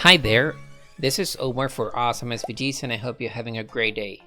Hi there, this is Omar for Awesome SVGs and I hope you're having a great day.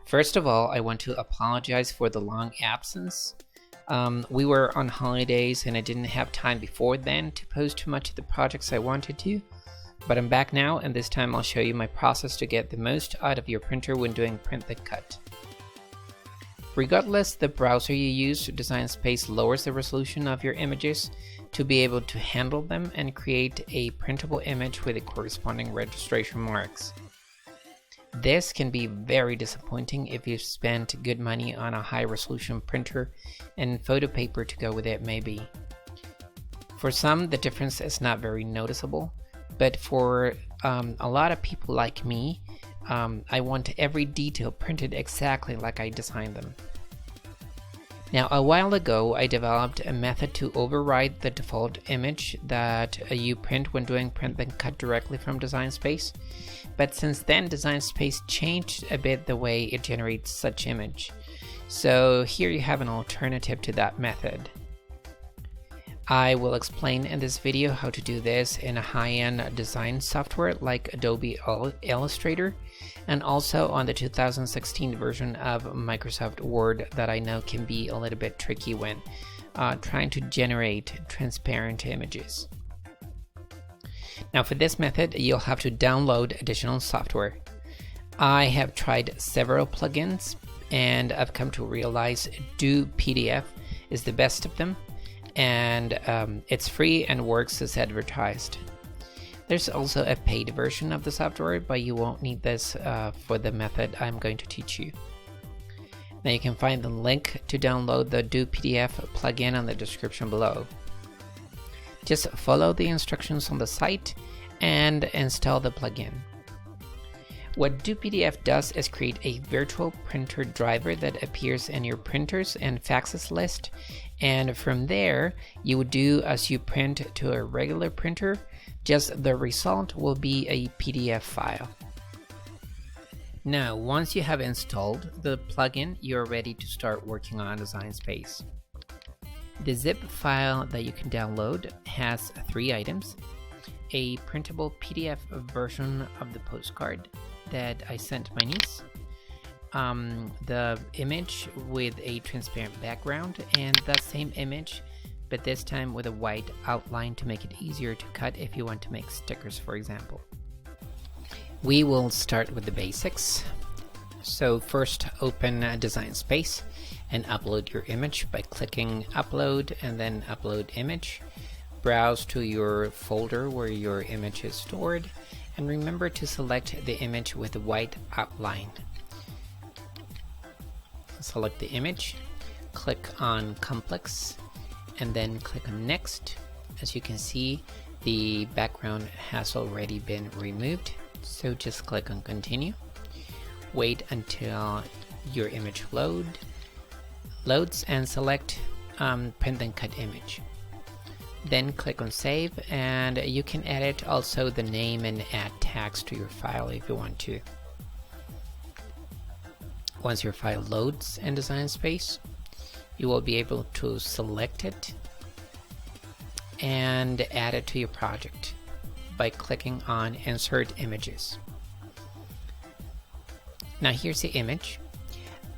First of all, I want to apologize for the long absence. We were on holidays and I didn't have time before then to post too much of the projects I wanted to, but I'm back now and this time I'll show you my process to get the most out of your printer when doing print then cut. Regardless the browser you use, Design Space lowers the resolution of your images to be able to handle them and create a printable image with the corresponding registration marks. This can be very disappointing if you've spent good money on a high resolution printer and photo paper to go with it maybe. For some the difference is not very noticeable, but for a lot of people like me, I want every detail printed exactly like I designed them. Now a while ago I developed a method to override the default image that you print when doing print then cut directly from Design Space, but since then Design Space changed a bit the way it generates such image. So here you have an alternative to that method. I will explain in this video how to do this in a high-end design software like Adobe Illustrator and also on the 2016 version of Microsoft Word that I know can be a little bit tricky when trying to generate transparent images. Now for this method you'll have to download additional software. I have tried several plugins and I've come to realize Do PDF is the best of them. And it's free and works as advertised. There's also a paid version of the software, but you won't need this for the method I'm going to teach you. Now you can find the link to download the Do PDF plugin on the description below. Just follow the instructions on the site and install the plugin. What Do PDF does is create a virtual printer driver that appears in your printers and faxes list, and from there you would do as you print to a regular printer, just the result will be a PDF file. Now once you have installed the plugin, you're ready to start working on Design Space. The zip file that you can download has 3 items: a printable PDF version of the postcard that I sent my niece, the image with a transparent background, and the same image but this time with a white outline to make it easier to cut if you want to make stickers, for example. We will start with the basics. So first open Design Space and upload your image by clicking Upload and then Upload Image. Browse to your folder where your image is stored and remember to select the image with the white outline. Select the image, click on Complex, and then click on Next. As you can see, the background has already been removed, so just click on Continue. Wait until your image loads and select Print then Cut Image. Then click on Save, and you can edit also the name and add tags to your file if you want to. Once your file loads in Design Space, you will be able to select it and add it to your project by clicking on Insert Images. Now here's the image.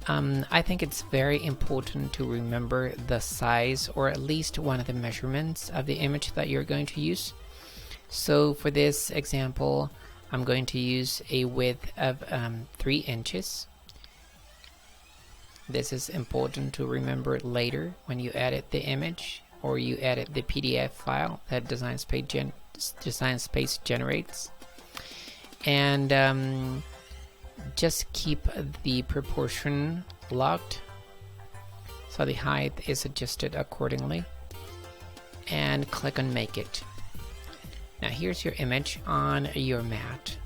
I think it's very important to remember the size or at least one of the measurements of the image that you're going to use. So for this example, I'm going to use a width of 3 inches. This is important to remember later when you edit the image or you edit the PDF file that Design Space generates. And just keep the proportion locked so the height is adjusted accordingly, and click on Make It. Now here's your image on your mat.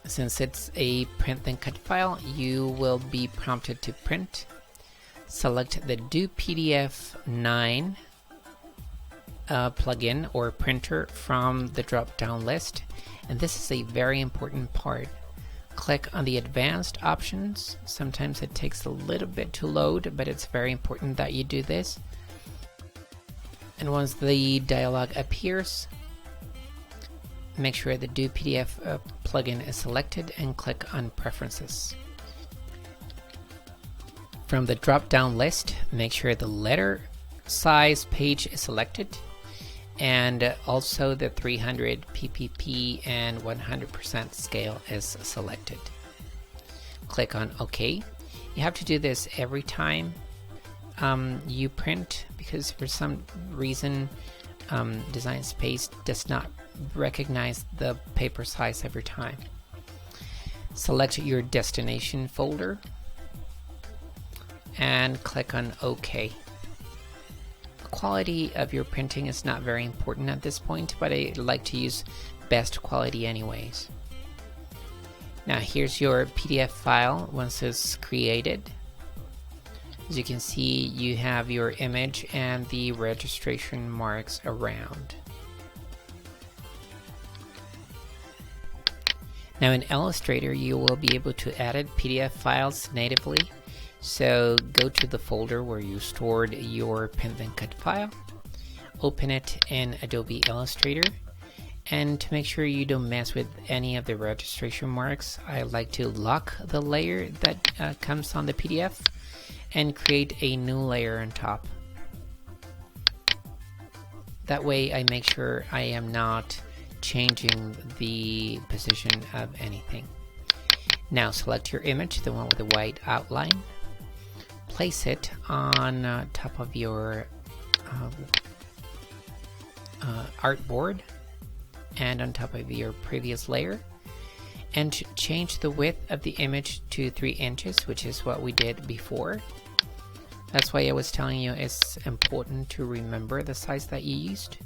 Since it's a print then cut file, you will be prompted to print. Select the Do PDF 9 plugin or printer from the drop-down list, and this is a very important part. Click on the advanced options. Sometimes it takes a little bit to load, but it's very important that you do this. And once the dialog appears, make sure the Do PDF plugin is selected and click on Preferences. From the drop-down list, make sure the letter size page is selected, and also the 300 ppp and 100% scale is selected. Click on OK. You have to do this every time you print, because for some reason Design Space does not recognize the paper size every time. Select your destination folder and click on OK. The quality of your printing is not very important at this point, but I like to use best quality anyways. Now here's your PDF file once it's created. As you can see, you have your image and the registration marks around. Now in Illustrator, you will be able to edit PDF files natively. So go to the folder where you stored your print and cut file, open it in Adobe Illustrator, and to make sure you don't mess with any of the registration marks, I like to lock the layer that comes on the PDF and create a new layer on top. That way I make sure I am not changing the position of anything. Now select your image, the one with the white outline. Place it on top of your artboard and on top of your previous layer, and change the width of the image to 3 inches, which is what we did before. That's why I was telling you it's important to remember the size that you used.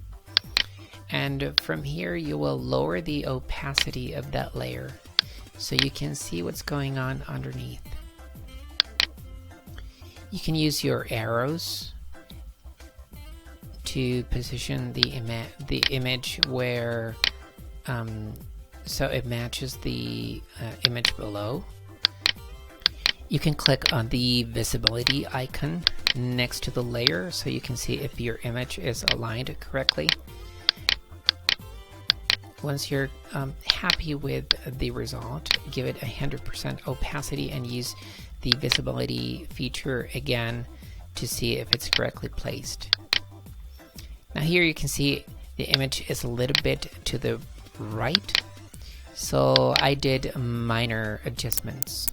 And from here you will lower the opacity of that layer so you can see what's going on underneath. You can use your arrows to position the image where so it matches the image below. You can click on the visibility icon next to the layer so you can see if your image is aligned correctly. Once you're happy with the result, give it 100% opacity and use the visibility feature again to see if it's correctly placed. Now here you can see the image is a little bit to the right, so I did minor adjustments.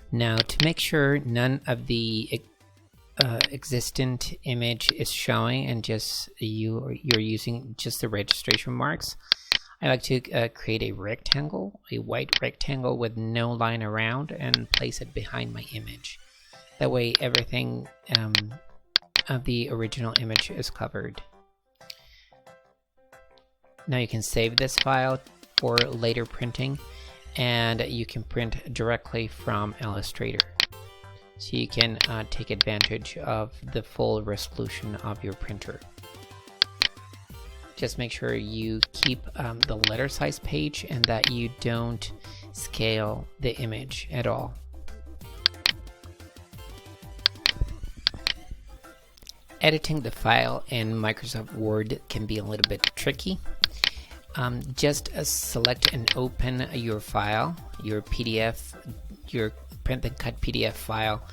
Now to make sure none of the existent image is showing and just you're using just the registration marks, I like to create a rectangle, a white rectangle with no line around, and place it behind my image. That way everything of the original image is covered. Now you can save this file for later printing, and you can print directly from Illustrator. So you can take advantage of the full resolution of your printer. Just make sure you keep the letter size page and that you don't scale the image at all. Editing the file in Microsoft Word can be a little bit tricky. Just select and open your file, your PDF, your print and cut PDF file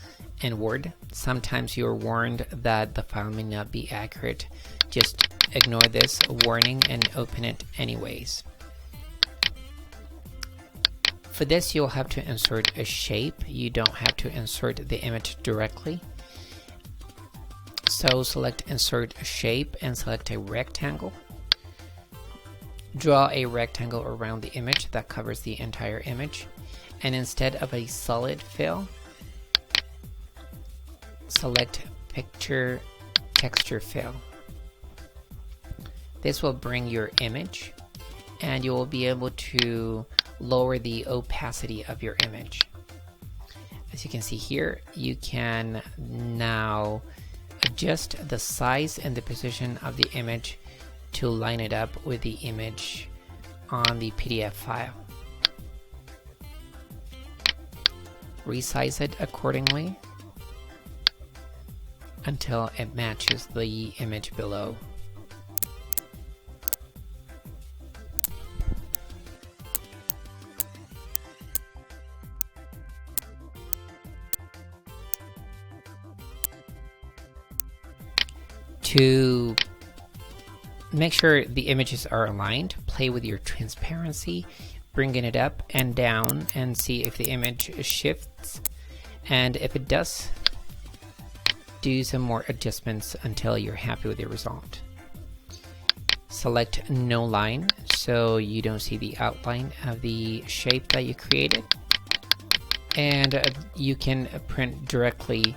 in Word. Sometimes you're warned that the file may not be accurate. Just ignore this warning and open it anyways. For this, you'll have to insert a shape. You don't have to insert the image directly. So select Insert a Shape and select a rectangle. Draw a rectangle around the image that covers the entire image, and instead of a solid fill, select Picture Texture Fill. This will bring your image, and you will be able to lower the opacity of your image. As you can see here, you can now Adjust the size and the position of the image to line it up with the image on the PDF file. Resize it accordingly until it matches the image below. To make sure the images are aligned, play with your transparency, bringing it up and down and see if the image shifts, and if it does, do some more adjustments until you're happy with the result. Select no line so you don't see the outline of the shape that you created, and you can print directly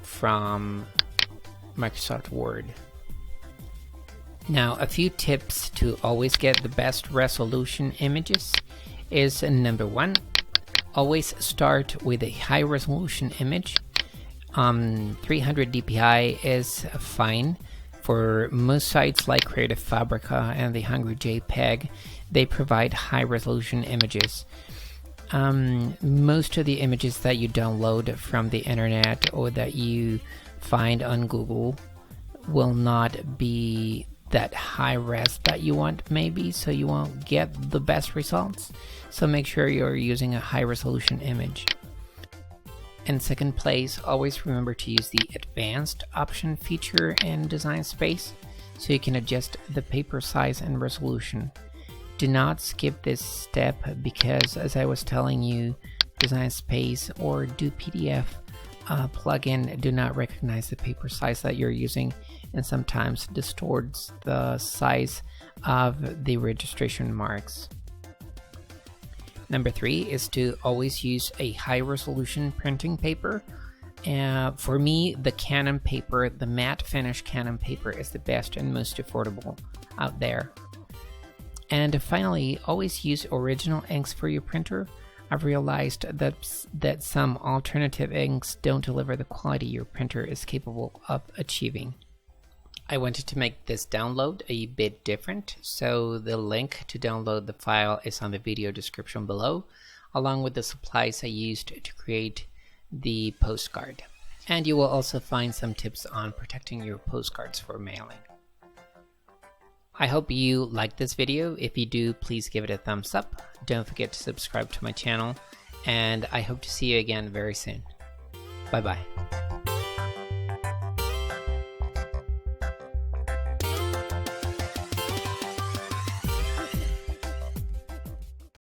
from Microsoft Word. Now, a few tips to always get the best resolution images is number 1, always start with a high resolution image. 300 dpi is fine for most sites like Creative Fabrica and the Hungry JPEG. They provide high resolution images. Most of the images that you download from the internet or that you find on Google will not be that high res that you want, maybe, so you won't get the best results. So make sure you're using a high resolution image. In second place, always remember to use the advanced option feature in Design Space so you can adjust the paper size and resolution. Do not skip this step because, as I was telling you, Design Space or Do PDF plugin do not recognize the paper size that you're using and sometimes distorts the size of the registration marks. Number 3 is to always use a high resolution printing paper. For me, the Canon paper, the matte finish Canon paper, is the best and most affordable out there. And finally, always use original inks for your printer. I've realized that some alternative inks don't deliver the quality your printer is capable of achieving. I wanted to make this download a bit different, so the link to download the file is on the video description below, along with the supplies I used to create the postcard. And you will also find some tips on protecting your postcards for mailing. I hope you liked this video. If you do, please give it a thumbs up. Don't forget to subscribe to my channel, and I hope to see you again very soon. Bye bye.